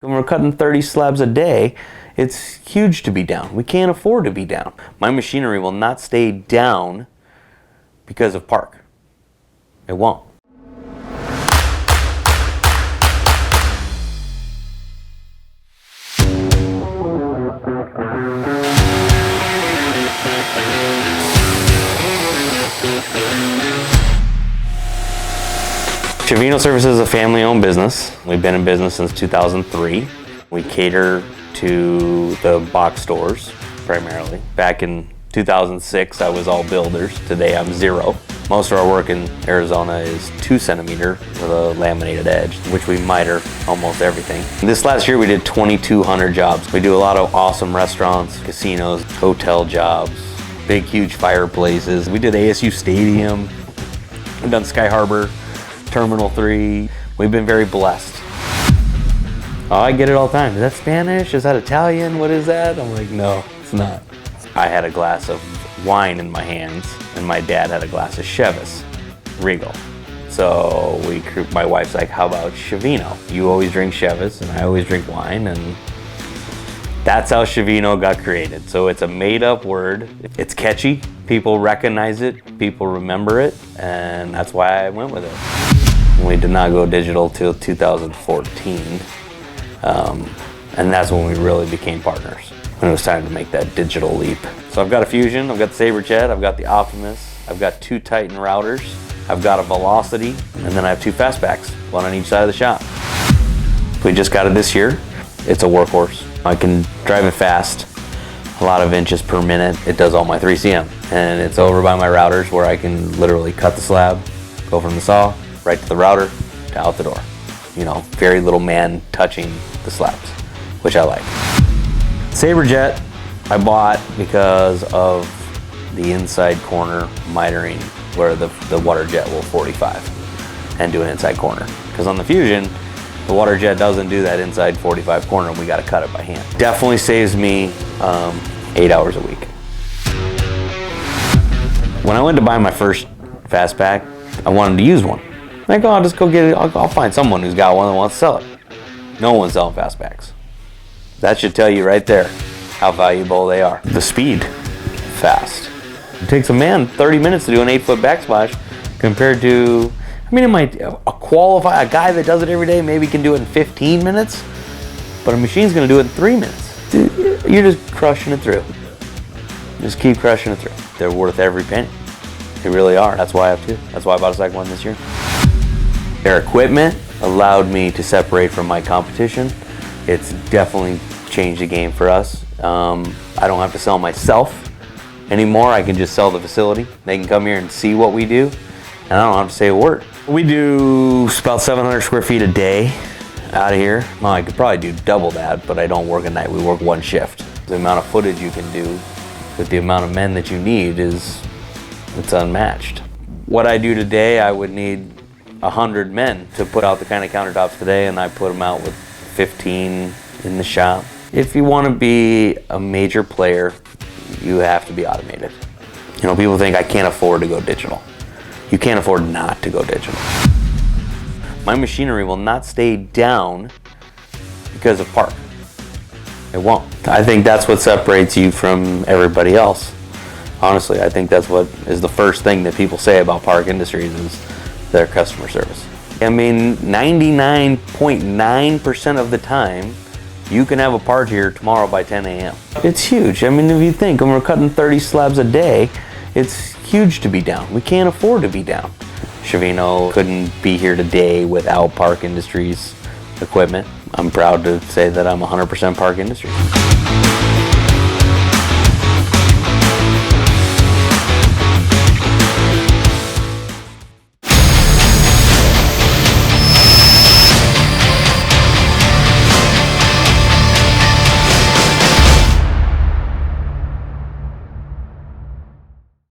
When we're cutting 30 slabs a day, it's huge to be down. We can't afford to be down. My machinery will not stay down because of park. It won't. Chivino Surfaces is a family-owned business. We've been in business since 2003. We cater to the box stores primarily. Back in 2006, I was all builders. Today, I'm zero. Most of our work in Arizona is 2 centimeter with a laminated edge, which we miter almost everything. This last year, we did 2,200 jobs. We do a lot of awesome restaurants, casinos, hotel jobs, big, huge fireplaces. We did ASU Stadium. We've done Sky Harbor, Terminal 3. We've been very blessed. Oh, I get it all the time. Is that Spanish? Is that Italian? What is that? I'm like, no, it's not. I had a glass of wine in my hands, and my dad had a glass of Chivas Regal. So my wife's like, how about Chivino? You always drink Chivas, and I always drink wine, and that's how Chivino got created. So it's a made-up word. It's catchy. People recognize it. People remember it, and that's why I went with it. We did not go digital till 2014, and that's when we really became partners. When it was time to make that digital leap. So I've got a Fusion, I've got the Sawjet, I've got the Optimus, I've got 2 Titan routers, I've got a Velocity, and then I have 2 fastbacks, one on each side of the shop. We just got it this year. It's a workhorse. I can drive it fast, a lot of inches per minute. It does all my 3cm, and it's over by my routers where I can literally cut the slab, go from the saw, right to the router, to out the door. You know, very little man touching the slabs, which I like. Sawjet I bought because of the inside corner mitering where the water jet will 45 and do an inside corner. Because on the Fusion, the water jet doesn't do that inside 45 corner, and we got to cut it by hand. Definitely saves me 8 hours a week. When I went to buy my first fastback, I wanted to use one. Like, oh, I'll just go get it. I'll find someone who's got one that wants to sell it. No one's selling fastbacks. That should tell you right there how valuable they are. The speed, fast. It takes a man 30 minutes to do an 8-foot backsplash compared to, I mean, a guy that does it every day maybe can do it in 15 minutes, but a machine's gonna do it in 3 minutes. You're just crushing it through. Just keep crushing it through. They're worth every penny. They really are. That's why I have 2. That's why I bought a second one this year. Their equipment allowed me to separate from my competition. It's definitely changed the game for us. I don't have to sell myself anymore. I can just sell the facility. They can come here and see what we do, and I don't have to say a word. We do about 700 square feet a day out of here. Well, I could probably do double that, but I don't work a night. We work 1 shift. The amount of footage you can do with the amount of men that you need it's unmatched. What I do today, I would need 100 men to put out the kind of countertops today, and I put them out with 15 in the shop. If you want to be a major player, you have to be automated. You know, people think I can't afford to go digital. You can't afford not to go digital. My machinery will not stay down because of park. It won't. I think that's what separates you from everybody else. Honestly, I think that's what is the first thing that people say about Park Industries is their customer service. I mean, 99.9% of the time, you can have a part here tomorrow by 10 a.m. It's huge. I mean, if you think, when we're cutting 30 slabs a day, it's huge to be down. We can't afford to be down. Chivino couldn't be here today without Park Industries equipment. I'm proud to say that I'm 100% Park Industries.